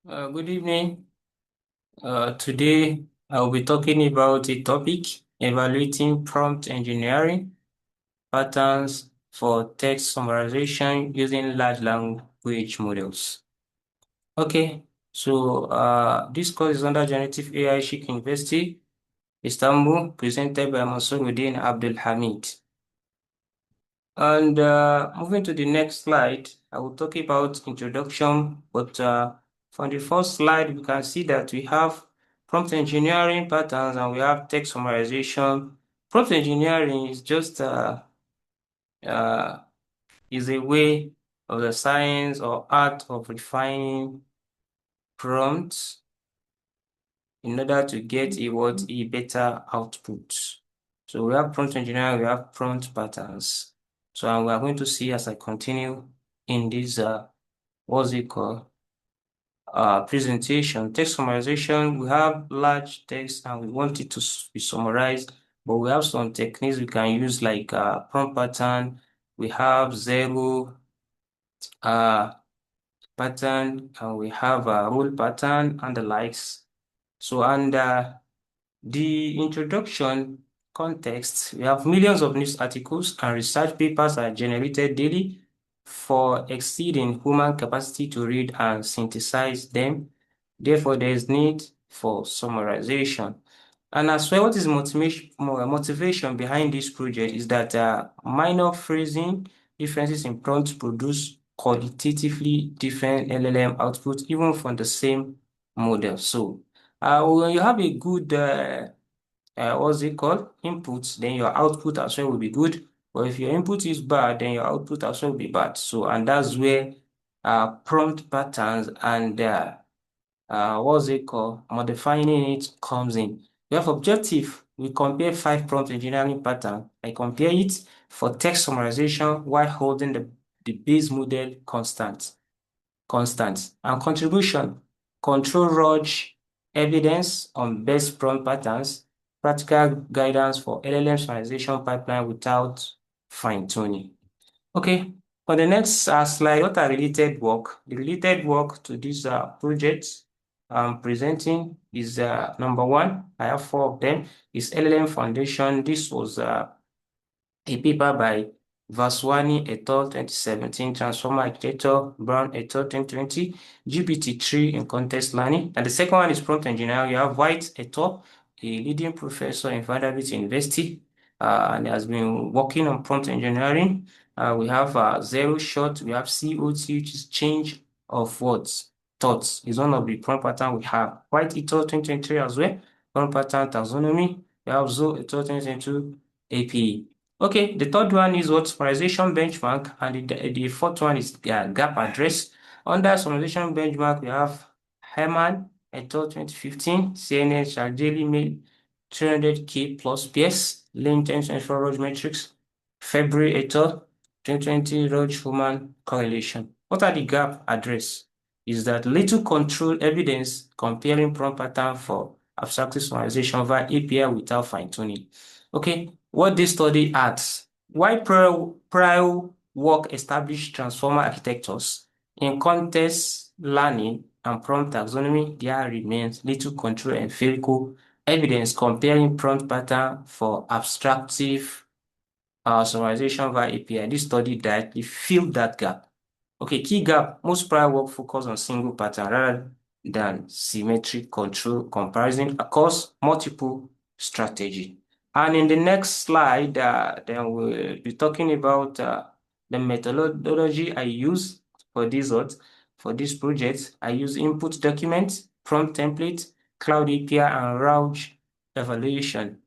Good evening. Today I will be talking about a topic evaluating prompt engineering patterns for text summarization using large language models. Okay, so this course is under Generative AI Sheikh University, Istanbul, presented by Mansuruddin Abdul Hamid. And moving to the next slide, I will talk about introduction, but from the first slide, we can see that we have prompt engineering patterns and we have text summarization. Prompt engineering is just uh, is a way of the science or art of refining prompts in order to get a better output. So we have prompt engineering, we have prompt patterns. So we are going to see as I continue in this what's it called presentation. Text summarization, we have large text and we want it to be summarized, but we have some techniques we can use like prompt pattern. We have zero uh pattern and we have a rule pattern and the likes. So the introduction context, we have millions of news articles and research papers are generated daily for exceeding human capacity to read and synthesize them. Therefore, there is need for summarization. And as well, what is motivation behind this project is that minor phrasing differences in prompts produce qualitatively different LLM output even from the same model. So when you have a good what's it called? Inputs, then your output as well will be good. But if your input is bad, then your output as well will be bad. So, and that's where prompt patterns and what's it called? Modifying it comes in. We have objective. We compare 5 prompt engineering patterns. I compare it for text summarization while holding the base model constant. And contribution, control Rog evidence on best prompt patterns, practical guidance for LLM summarization pipeline without fine-tuning. Okay, for the next slide, what are related work? The related work to this project I'm presenting is number one. I have 4 of them. Is LLM Foundation. This was a paper by Vaswani et al. 2017, Transformer Architecture, Brown et al. 2020, GPT-3 in context learning. And the second one is prompt engineering. You have White et al., a leading professor in Vanderbilt University, and has been working on prompt engineering. We have Zero Shot, we have COT, which is change of words. Thoughts is one of the prompt pattern we have. White et al. 2023 as well, prompt pattern taxonomy. We have Zo et al. 2022 APE. Okay, the third one is what summarization benchmark, and the fourth one is gap address. Under summarization benchmark, we have Herman et al. 2015, CNN shall daily make 300K plus PS, Lane 1024 Roach Matrix, February et al. 2020 Roach Human correlation. What are the gap address? Is that little control evidence comparing prompt pattern for abstractive summarization via API without fine-tuning. Okay, what this study adds, why prior work established transformer architectures in context learning and prompt taxonomy, there remains little control empirical evidence comparing prompt pattern for abstractive summarization via API. This study directly filled that gap. Okay, key gap, most prior work focus on single pattern rather than symmetric control comparison across multiple strategy. And in the next slide, then we'll be talking about the methodology I use for for this project. I use input document, prompt template, cloud API, and RAG evaluation.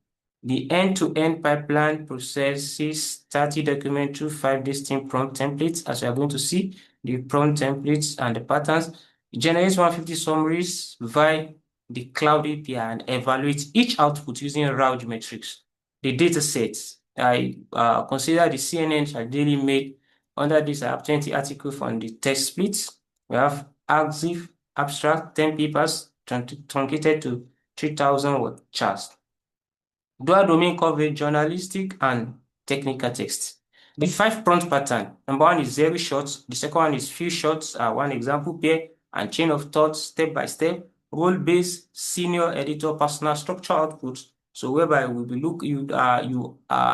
The end-to-end pipeline processes 30 documents through 5 distinct prompt templates, as we are going to see, the prompt templates and the patterns. It generates 150 summaries via the cloud API and evaluates each output using RAG metrics. The data sets, I consider the CNN shall daily make. Under this, I have 20 articles from the text splits. We have AXIF, abstract, 10 papers, truncated to 3,000 word charts. Dual domain coverage, journalistic and technical text. The 5 prompt pattern. Number one is very short. The second one is few shots, one example pair. and chain of thought, step by step, role-based, senior editor, personal structure output. So whereby we will look you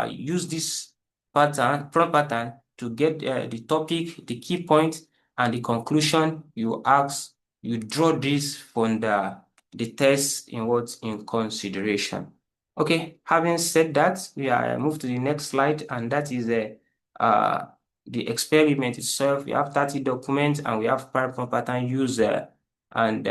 use this prompt pattern to get the topic, the key point, and the conclusion you ask. You draw this from the test in consideration. Okay, having said that, we are move to the next slide, and that is uh, the experiment itself. We have 30 documents and we have prompt pattern user, and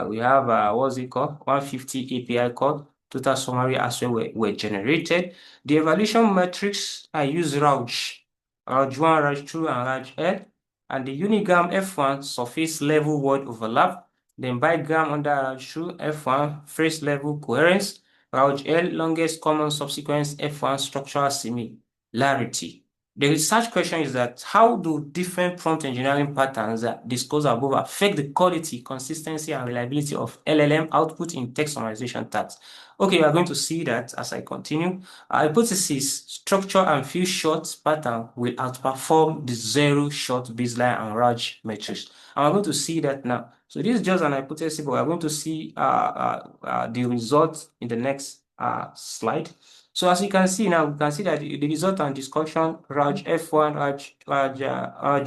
we have what's it called? 150 API code. Total summary as well were generated. The evaluation metrics I use Rauj 1, Rauj 2, and Rauj L, and the unigram F1 surface level word overlap, then bigram under Rauj 2 F1 phrase level coherence, Rauj L longest common subsequence F1 structural similarity. The research question is that how do different prompt engineering patterns that discussed above affect the quality, consistency, and reliability of LLM output in text summarization tasks? Okay, we are going to see that as I continue. Our hypothesis, structure and few short pattern will outperform the zero short baseline and Raj metrics. And we're going to see that now. So this is just an hypothesis, but we're going to see the results in the next slide. So as you can see now, we can see that the result and discussion, Raj F1, Raj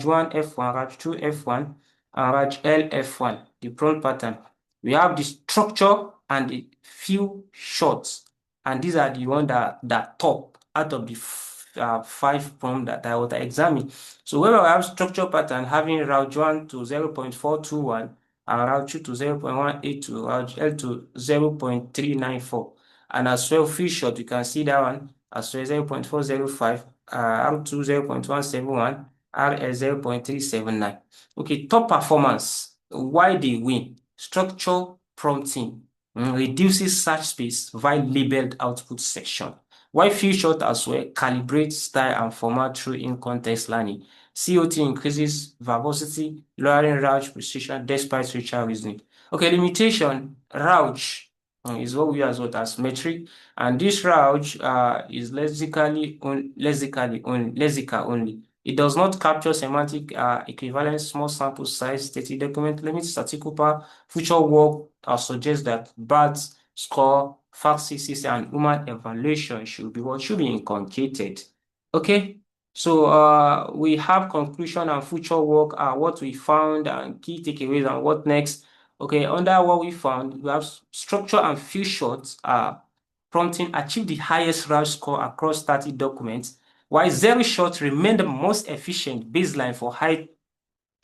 1 F1, Raj 2 F1, and Raj L F1, the prompt pattern. We have the structure and the few shots, and these are the one that top out of the 5 prompts that I was examining. So where we have structure pattern having Raj 1 to 0.421, and Raj 2 to 0.182, Raj L to 0.394. And as well, fish shot, you can see that one as well, 0.405, R2 0.171, RS 0.379. Okay, top performance. Why they win? Structure prompting reduces search space via labeled output section. Why few shot as well calibrate style and format through in-context learning. COT increases verbosity, lowering route precision despite richer reasoning. Okay, limitation, route is what we use as metric, and this route is lexical only. It does not capture semantic equivalence, small sample size, 30 document limits, statistical future work suggests that BAT score, FACT and human evaluation should be inculcated. Okay, so we have conclusion and future work, what we found and key takeaways and what next. Okay, under what we found, we have structure and few shots prompting achieve the highest RAW score across 30 documents, while zero shots remain the most efficient baseline for high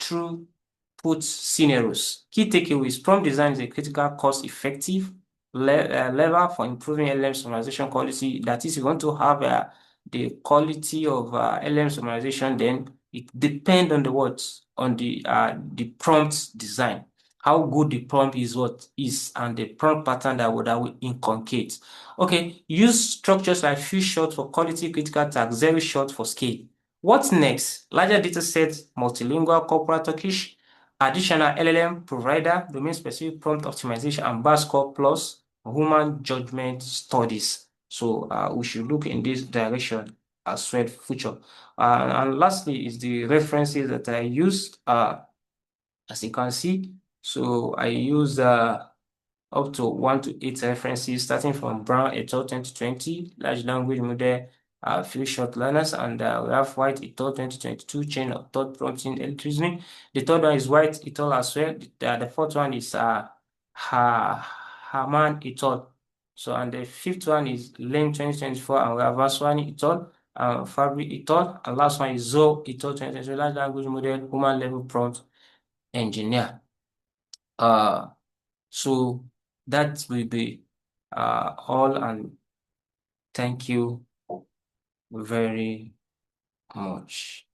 throughput scenarios. Key takeaways: prompt design is a critical cost-effective lever for improving LLM summarization quality. That is, you want to have the quality of LLM summarization, then it depends on the words, on the prompt design. How good the prompt is, and the prompt pattern that would inculcate. Okay, use structures like few shots for quality critical tags, zero shots for scale. What's next? Larger data sets, multilingual corporate Turkish, additional LLM provider, domain-specific prompt optimization, and bar score plus human judgment studies. So we should look in this direction as well future. And lastly is the references that I used. As you can see, so I use up to 1 to 8 references starting from Brown et al. 2020, large language model, few short learners, and we have White et al. 2022, chain of thought prompting reasoning. The third one is White et al. As well. The fourth one is Haman et al. So, and the fifth one is Lane 2024, and we have Vaswani et al., Fabry et al., and last one is Zoe et al. 2022, large language model, human level prompt engineer. So that will be all, and thank you very much.